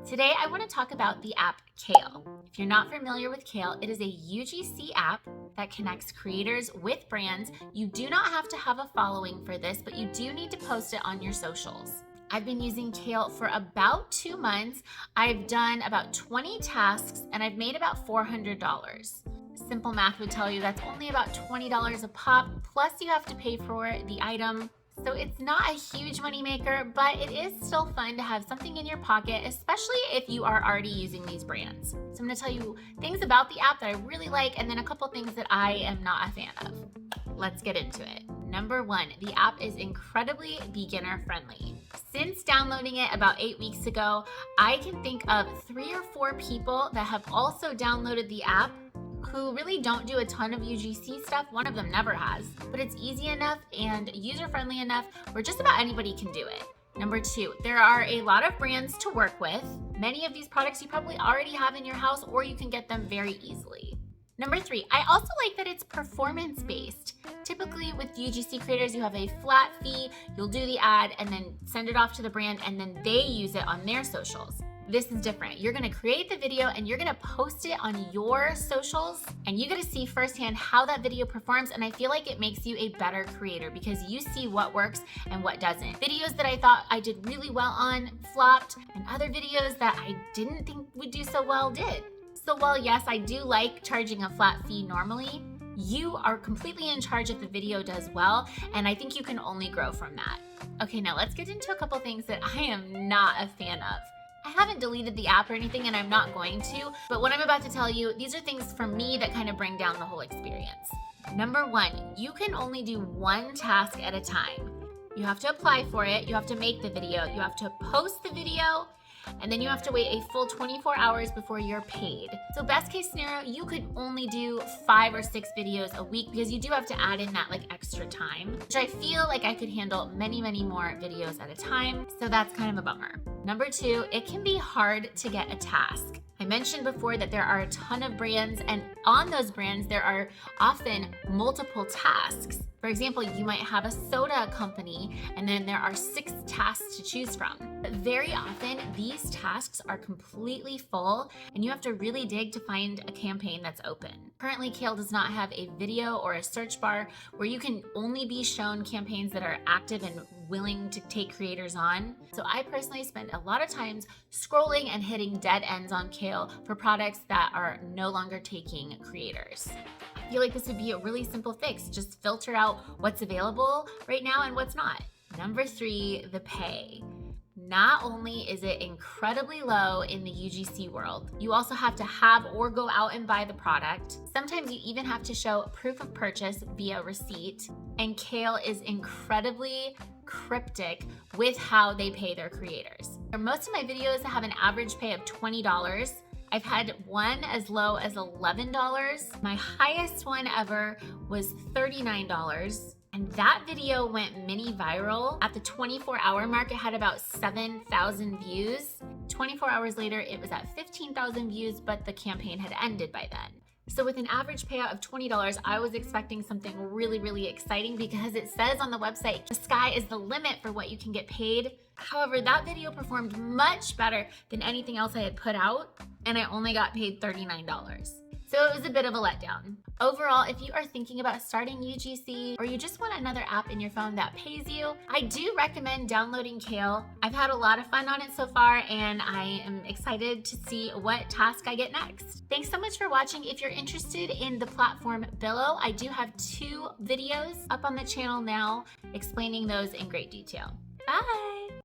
Today, I want to talk about the app Kale. If you're not familiar with Kale, it is a UGC app that connects creators with brands. You do not have to have a following for this, but you do need to post it on your socials. I've been using Kale for about 2 months. I've done about 20 tasks and I've made about $400. Simple math would tell you that's only about $20 a pop, plus you have to pay for the item. So it's not a huge moneymaker, but it is still fun to have something in your pocket, especially if you are already using these brands. So I'm gonna tell you things about the app that I really like and then a couple things that I am not a fan of. Let's get into it. Number 1, the app is incredibly beginner friendly. Since downloading it about 8 weeks ago, I can think of 3 or 4 people that have also downloaded the app who really don't do a ton of UGC stuff. One of them never has, but it's easy enough and user-friendly enough where just about anybody can do it. Number 2, there are a lot of brands to work with. Many of these products you probably already have in your house or you can get them very easily. Number 3, I also like that it's performance-based. Typically with UGC creators, you have a flat fee, you'll do the ad and then send it off to the brand and then they use it on their socials. This is different. You're gonna create the video and you're gonna post it on your socials and you get to see firsthand how that video performs, and I feel like it makes you a better creator because you see what works and what doesn't. Videos that I thought I did really well on flopped, and other videos that I didn't think would do so well did. So while yes, I do like charging a flat fee normally, you are completely in charge if the video does well, and I think you can only grow from that. Okay, now let's get into a couple things that I am not a fan of. I haven't deleted the app or anything and I'm not going to, but what I'm about to tell you, these are things for me that kind of bring down the whole experience. Number 1, you can only do 1 task at a time. You have to apply for it, you have to make the video, you have to post the video, and then you have to wait a full 24 hours before you're paid. So best case scenario, you could only do 5 or 6 videos a week because you do have to add in that extra time, which I feel like I could handle many more videos at a time. So that's kind of a bummer. Number 2, it can be hard to get a task. I mentioned before that there are a ton of brands, and on those brands, there are often multiple tasks. For example, you might have a soda company and then there are 6 tasks to choose from. But very often these tasks are completely full and you have to really dig to find a campaign that's open. Currently, Kale does not have a video or a search bar where you can only be shown campaigns that are active and willing to take creators on. So I personally spend a lot of times scrolling and hitting dead ends on Kale for products that are no longer taking creators. I feel like this would be a really simple fix. Just filter out what's available right now and what's not. Number 3, the pay. Not only is it incredibly low in the UGC world, you also have to have or go out and buy the product. Sometimes you even have to show proof of purchase via receipt. And Kale is incredibly cryptic with how they pay their creators. Most of my videos have an average pay of $20. I've had one as low as $11. My highest one ever was $39. And that video went mini viral. At the 24-hour mark, it had about 7,000 views. 24 hours later, it was at 15,000 views, but the campaign had ended by then. So with an average payout of $20, I was expecting something really exciting because it says on the website, the sky is the limit for what you can get paid. However, that video performed much better than anything else I had put out, and I only got paid $39. So it was a bit of a letdown. Overall, if you are thinking about starting UGC or you just want another app in your phone that pays you, I do recommend downloading Kale. I've had a lot of fun on it so far and I am excited to see what task I get next. Thanks so much for watching. If you're interested in the platform below, I do have 2 videos up on the channel now explaining those in great detail. Bye!